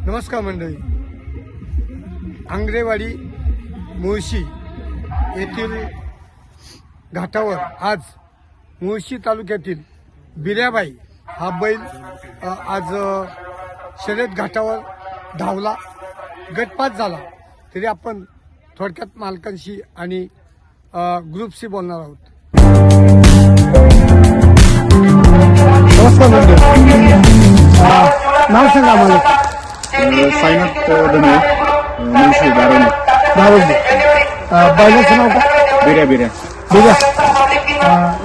नमस्कार मंडळी. आंग्रेवाडी मुळशी येथील घाटावर आज मुळशी तालुक्यातील बिऱ्याबाई हा बैल आज शर्यत घाटावर धावला, गटपास झाला. तरी आपण थोडक्यात मालकांशी आणि ग्रुपशी बोलणार आहोत. नमस्कार मंडळी, नाव सांगा मला. साईनाथ धने मुळशी दारोजी. बैलाचं नाव का? बिऱ्या बिऱ्या बिऱ्या.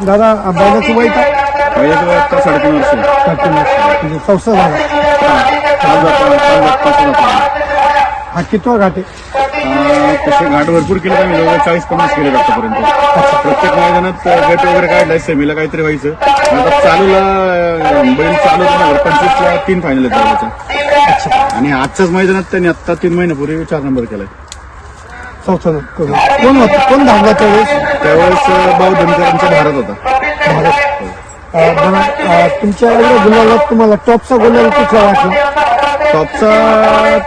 दादा बैलाचं वय का? पहिल्याचं वय आता 3.5 वर्ष. 13 वर्ष, म्हणजे 64 झाला. हा कितवा घाट आहे? तसे घाट भरपूर केले आम्ही, 40-50 केले आतापर्यंत. प्रत्येक मैदानात गट वगैरे काढलाय, सेमीला काहीतरी व्हायचं. आता चालूला बैल चालू 25ला 3 फायनल आहेत बैलाच्या. आणि आजच्याच मैदानात त्यांनी आता 3 महिन्यापूर्वी 4 नंबर केलाय. चौथा नंबर. कोण होतं, कोण धावला त्यावेळेस भाऊ धनकरांचा भारत होता. तुमच्या गुलाबात तुम्हाला टॉपचा गुलाब कुठला वाटला? टॉपचा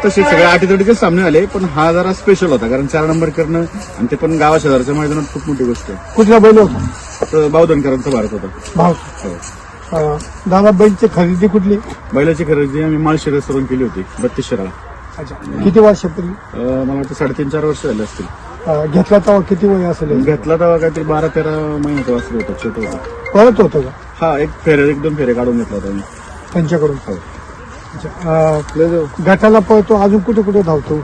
तसे सगळे अटीतटीचे सामने आले, पण हा जरा स्पेशल होता, कारण 4 नंबर करणं आणि ते पण गावा शेजारच्या मैदानात खूप मोठी गोष्ट आहे. कुठला बैल होता? भाऊ धनकरांचा भारत होता. भाव. दादा बैलची खरेदी कुठली? बैलाची खरेदी आम्ही माळशिरसवरून केली होती, 32 शिराळा. अच्छा, किती वर्षापूर्वी? मला वाटतं 3.5-4 वर्ष झाले असतील. घेतला तेव्हा किती वय असेल? घेतला तेव्हा काहीतरी 12-13 महिन्याचा वासरू होता, छोटं होतं. परत होतं का? हा, 1-2 फेरे काढून घेतला होता आम्ही त्यांच्याकडून. गटाला पळतो, अजून कुठे कुठे धावतो?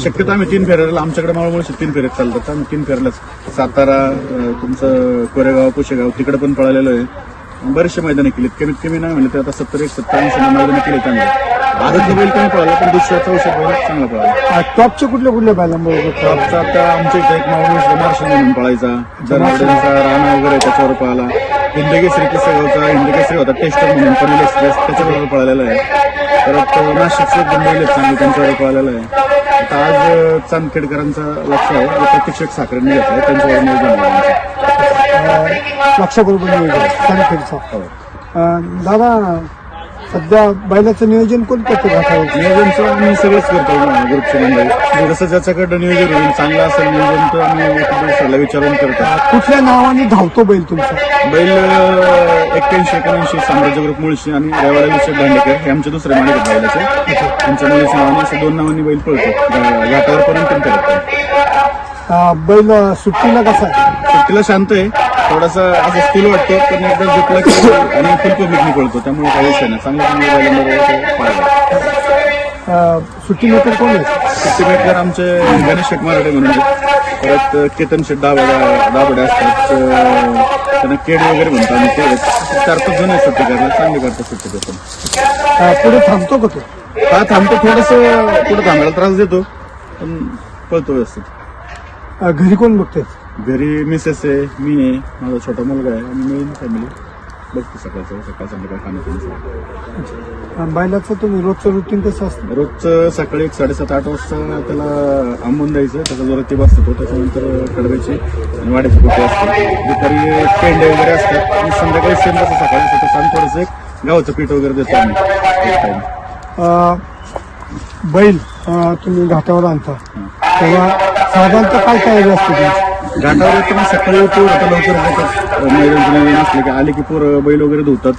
शक्यतो आम्ही 3 फेऱ्याला, आमच्याकडे मावळमुळे 3 फेऱ्यात चालतात. आम्ही 3 फेऱ्यालाच सातारा, तुमचं कोरेगाव, पुशेगाव तिकडे पण पळालेलो आहे. बरेचसे मैदाने केलीत, कमीत कमी नाही म्हणलं तर आता 70-80 मैदाने केली चांगली. आजच बैल कमी पळाला, पण दुसऱ्या 400 बैल चांगला पळाला. टॉपचे कुठल्या बैलांबरोबर? टॉपचा आता आमच्या इथे एक मावळ मार्शल म्हणून पळायचा, जनावरांचा राणा वगैरे त्याच्यावर पळाला. हिंदकेसरी केसगावचा हिंदकेसरी होता, टेस्टर म्हणून पनवेल एक्सप्रेस त्याच्याबरोबर पळालेला आहे. परत नाशिकचे गुंडे चांगले त्यांच्यावर पळालेला आहे. आता आज चांदखेडकरांचा लक्ष आहे, प्रत्यक्ष साखरेने घेतलाय, त्यांच्यावर नियोजन आहे. लक्षाबरोबर नियोजन. दादा सध्या बैलाचं नियोजन कोण करतो? नियोजनचं आम्ही सगळंच करतो ग्रुपचे मंडळी. जसं ज्याच्याकडं नियोजन होईल चांगलं असेल नियोजन तर आम्ही दुसऱ्याला विचारून करतो. कुठल्या नावाने धावतो बैल तुमचा? बैल 81-79 साम्राज्य ग्रुप मुळशी आणि रेवाडा विषय दांडेकर हे आमचे दुसरे मालिक बैलाचे. त्यांच्या मुलीच्या नावाने असे 2 नावांनी बैल पळतो. घाटावर पर्यंत करतो. बैल सुट्टीला कसा आहे? सुट्टीला शांत आहे, थोडासा असं स्थिर वाटतो, पण एकदा झोपला की आणि फुल पब्लिकनी पळतो, त्यामुळे काही विषय नाही. चांगल्या बैलांवर सुट्टी मेकर कोण आहे? सुट्टी मेकर आमचे गणेश शेठ मराठे म्हणून, परत केतन शेठ दाबडे असतात, त्यांना केड वगैरे म्हणतो आम्ही. ते 4-5 जण सुट्टी करायला चांगली करतात सुट्टी पेपर. पुढे थांबतो का तो? हा थांबतो, थोडंसं पुढे थांबायला त्रास देतो, पण पळतो व्यवस्थित. घरी कोण बघते? घरी मिसेस आहे, मी आहे, माझा छोटा मुलगा आहे आणि मी फॅमिली बघतो. सकाळ संध्याकाळ खाण्यापिण्याचं. बैलाचं तुम्ही रोजचं रुटीन कसं असतं? रोजचं सकाळी 7:30-8 वाजता त्याला आंबून द्यायचं, त्याचा जोरात ते बसतो. त्याच्यानंतर कडव्याची आणि वाड्याची पोटी असते. दुपारी पेंडे वगैरे असतात आणि संध्याकाळी सेम तसं सकाळी सांग थोडंसं एक गावाचं पीठ वगैरे देतो आम्ही. बैल तुम्ही घाटावर आणता तेव्हा साधारणतः काय तयारी असते? घाटावर येतो मग सकाळी पोर आता लवकर येतात, मैदान असले की आले की पोरं बैल वगैरे धुतात.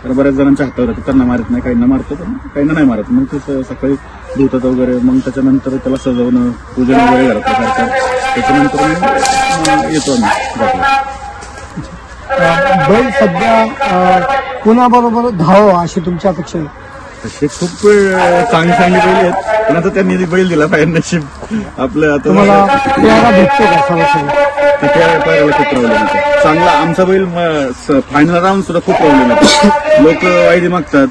तर बऱ्याच जणांच्या हातावर येतात, त्यांना मारत नाही, काहींना मारतो, पण काहींना नाही मारत. मग ते सकाळी धुतात वगैरे, मग त्याच्यानंतर त्याला सजवणं, पूजन वगैरे घरातलं करतात. त्याच्यानंतर मग येतो आम्ही. बैल सध्या कुणाबरोबर धावावा अशी तुमची अपेक्षा आहे? तसे खूप चांगली बैल आहेत, पण आता त्यांनी बैल दिला पाहिजे नशीब आपलं. आता तुम्हाला प्यारा भेटतो का? पाहायला खूप प्रॉब्लेम येतो. चांगला आमचा बैल फायनल राहून सुद्धा खूप प्रॉब्लेम येतो. लोक वायदी मागतात,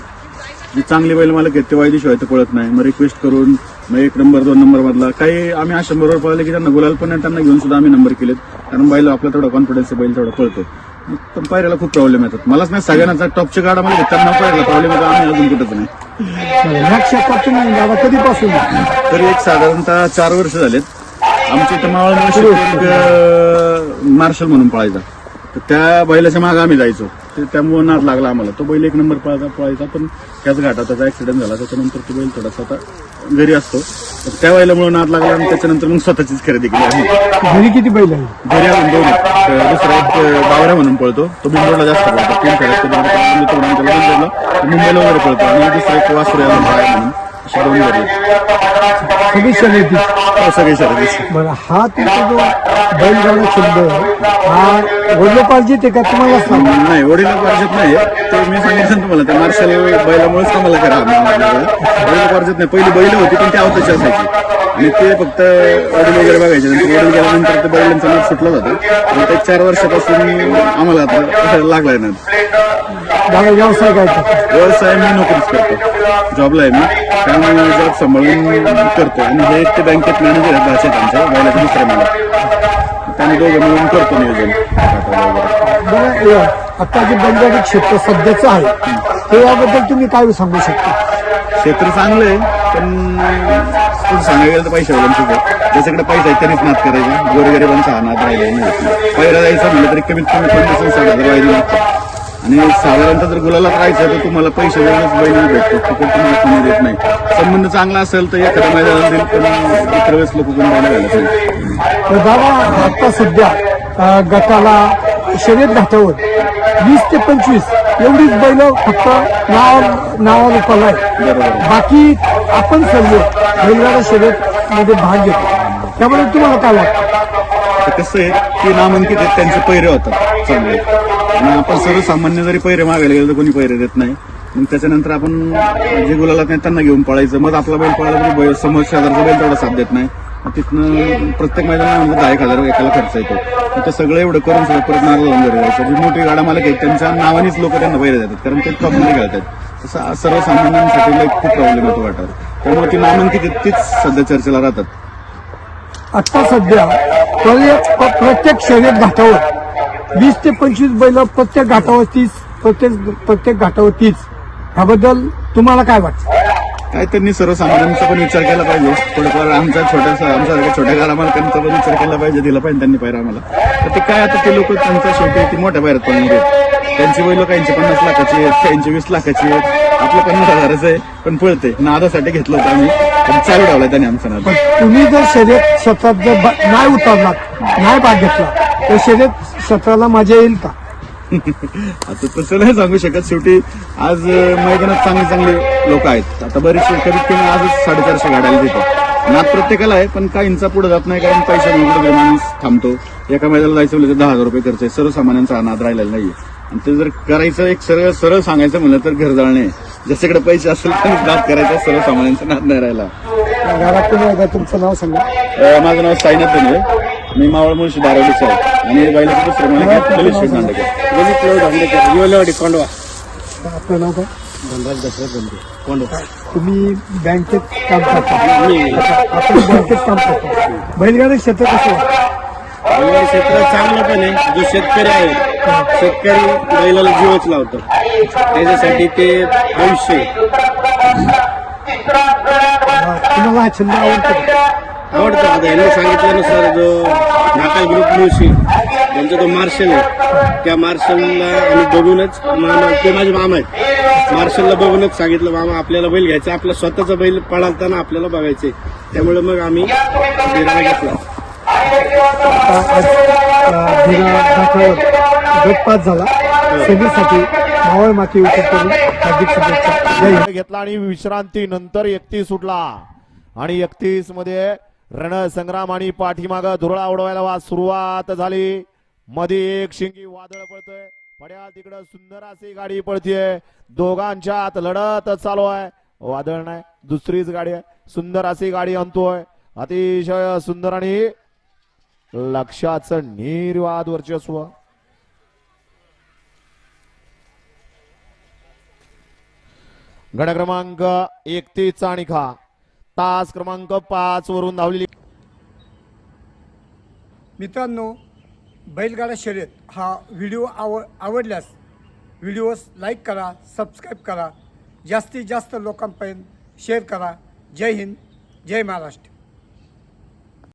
चांगले बैल मला घेते वायदीशिवाय तर पळत नाही. मग रिक्वेस्ट करून मग 1 नंबर 2 नंबर मधला काही आम्ही अशा बरोबर पळले की त्यांना गुलाल पण त्यांना घेऊन सुद्धा आम्ही नंबर केलेत, कारण बैल आपला तेवढा कॉन्फिडन्स बैल तेवढा पळतो. पण पायऱ्याला खूप प्रॉब्लेम येतात. मलाच नाही, सगळ्यांना टॉपच्या गाडा मला त्यांना पायऱ्याला प्रॉब्लेम येतो, आम्ही अजून कुठंच नाही. कधीपासून? तरी एक साधारणतः 4 वर्ष झालेत. आमच्या इथं मावळ मार्शल म्हणून पळायचा. तर त्या बैलाच्या मागे आम्ही जायचो. त्यामुळे नाद लागला आम्हाला. तो बैल एक नंबर पळायचा पण त्याच घाटात त्याचा ऍक्सिडेंट झाला. त्याच्यानंतर तो बैल थोडासा आता घरी असतो. तर त्या बैलामुळे नाद लागला आणि त्याच्यानंतर मग स्वतःचीच खरेदी केली आम्ही. घरी किती बैल आहे? घरी आम्ही दोन आहेत. दुसरा एक बावऱ्या म्हणून पळतो, तो बिंदोडला जास्त पळतो. 3 खेळात मुंबईला वगैरे पळतो. आणि दुसरा एक वासुऱ्या म्हणून अशा 2 घरी सगळी शर्यती. सगळे शर्यती. बरं, हा तुमचा जो बैलगाडा छंद हा वडिलोपार्जित आहे का तुम्हालाच लागला? नाही, वडिलोपार्जित नाही. ते मी सांगितलं ना तुम्हाला, त्या मार्शल बैलामुळेच आम्हाला करा. वडिलोपार्जित नाही. पहिली बैल होती पण त्या अवताची असायची आणि ते फक्त वडील वगैरे बघायचे. नंतर वडील गेल्यानंतर ते बैलांचा नाद सुटला जातो. आणि ते 4 वर्षापासून आम्हाला आता लागलाय ना. दादा व्यवसाय काय करतो? व्यवसाय मी नोकरीच करतो, जॉबला आहे मी. त्यामुळे जॉब सांभाळून करतो. आणि हे ते बँकेत मॅनेजर आहेत भाषेत आमच्या बैलाच्या दुसऱ्या मला. त्याने दोघं मिळून करतो नियोजन. बरं, आता जे बैलगाडी क्षेत्र सध्याचं आहे ते याबद्दल तुम्ही काय सांगू शकता? क्षेत्र चांगलं आहे पण सांगायला गेलं तर पैसे ज्याच्याकडे पैसा आहे त्यांनीच नाद करायचा. गोरगरिबांचा हा नाद राहिला नाही. पहिला जायचं म्हणलं तरी कमीत कमी 50,000 वायदी लागतात. आणि साधारणतः जर गुलाला राहायचं तर तुम्हाला पैसे देऊनच बैल भेटतो. तिकडे तुम्हाला कोणी देत नाही. संबंध चांगला असेल तर एखाद्या मैदानात देईल, पण इतर वेळेस लोक कोणी बैल घालत नाही. तर दादा आता सध्या गटाला शर्यत घाटावर 20 ते 25 एवढीच बैल फक्त नावा रुपाला आहे. बरोबर. बाकी आपण सर्व बैलगाडा शर्यत मध्ये भाग घेतो. त्यामुळे तुम्हाला काय वाटतं? कसं आहे की नामांकित आहेत, त्यांचे पैरे होतात चांगले. आणि आपण सर्वसामान्य जरी पैरे मागायला गेलो तर कोणी पैरे देत नाही. मग त्याच्यानंतर आपण जे गुलाला नाही त्यांना घेऊन पळायचं. मग आपला बैल पळायला तरी बैल समोर शेजारचा बैल तेवढा साथ देत नाही. मग तिथनं प्रत्येक मैदानामध्ये 10,000 एकाला खर्च येतो. तर सगळं एवढं करून सुद्धा परत नारळ जाऊन घरी जायचं. जी मोठी गाडा मालक आहेत त्यांच्या नावानेच लोक त्यांना पैरे देतात, कारण ते टॉपमध्ये खेळतात. तसं सर्वसामान्यांसाठी खूप प्रॉब्लेम येतो वाटावर. त्यामुळे ती नामांकित आहेत तीच सध्या चर्चेला राहतात. आता सध्या प्रत्येक शर्यत घाटावर 20 ते 25 बैल, प्रत्येक घाटावर 30, प्रत्येक घाटावर 30. ह्याबद्दल तुम्हाला काय वाटतं? काय त्यांनी सर्वसामान्यांचा पण विचार केला पाहिजे. थोडंफार आमच्यासारख्या छोट्या गाडा पण विचार केला पाहिजे. दिला पाहिजे त्यांनी पैरा आम्हाला. तर ते काय आता ते लोक त्यांच्या शेवटी ती मोठ्या पैरात पण त्यांची बैल काहींची 50 लाखाची आहेत, काहींची 20 लाखाची आहेत. आपलं 50,000च आहे पण पळते. नादासाठी घेतलं होतं आम्ही, पण चालू ठेवलाय त्यांनी आमचा नाद. तुम्ही जर शर्यत क्षेत्रात जर नाही उतरलात, नाही भाग घेतला तर शर्यत क्षेत्राला मजा येईल का? आता तसं नाही सांगू शकत. शेवटी आज मैदानात चांगले लोक आहेत. आता बरेचसे कमीत कमी आजच 450 गाड्याला देतात. नाद प्रत्येकाला आहे पण काहींचा पुढे जात नाही, कारण पैसा म्हणून माणूस थांबतो. एका मैदानाला जायचं म्हणलं तर 10,000 रुपये खर्च आहे. सर्वसामान्यांचा हा नाद राहिलेला नाहीये. आणि ते जर करायचं एक सरळ सांगायचं म्हणलं तर घर जाळणे. ज्याच्याकडे पैसे असेल तर नाद करायचा, सर्वसामान्यांचा नाद नाही राहिला. तुमचं नाव सांगा. माझं नाव साईनाथ धनवे, मी मावळ मुळशी धारावलीचं आहे. आणि बैलाचं दुसरं मला ललित दांडेकर. कोंडवा. आपलं नाव काय? धनराज दशरथ बंधू कोंडवा. तुम्ही बँकेत काम करता? आपण बँकेत काम करतो. बैलगाडी क्षेत्र कसं आहे? बैलगाडी क्षेत्र चांगलं पण आहे. जो शेतकरी आहे, शेतकरी बैलाला जीवच लावतो. त्याच्यासाठी ते भविष्य आहे. तुम्हाला हा छंद आवडतो? आवडतं. आता यांनी सांगितल्यानुसार जो नाकाल ग्रुप मुळशी त्यांचा जो मार्शल आहे, त्या मार्शलला आम्ही बघूनच, ते माझे मामा आहेत, मार्शलला बघूनच सांगितलं मामा आपल्याला बैल घ्यायचा, आपला स्वतःचा बैल पळालताना आपल्याला बघायचे. त्यामुळे मग आम्ही निर्णय घेतला. गट पास झाला. सेवेसाठी मावळ माती करून हार्दिक शुभेच्छा. घेतला आणि विश्रांतीनंतर 31 सुटला आणि 31 मध्ये रणसंग्राम आणि पाठीमाग धुरळा उडवायला सुरुवात झाली. मध्ये एक शिंगी वादळ पडतोय, पड्या तिकडं सुंदर अशी गाडी पळतीये. दोघांच्या आत लढत चालू आहे. वादळ नाही, दुसरीच गाडी आहे. सुंदर अशी गाडी आणतोय, अतिशय सुंदर आणि लक्षाचं निर्वाद वर्चस्व. गड क्रमांक 31 आणि खा तास क्रमांक 5 वरून धावलेली. मित्रांनो, बैलगाडा शर्यत हा व्हिडिओ आवडल्यास व्हिडिओस लाईक करा, सबस्क्राईब करा, जास्तीत जास्त लोकांपर्यंत शेअर करा. जय हिंद, जय महाराष्ट्र.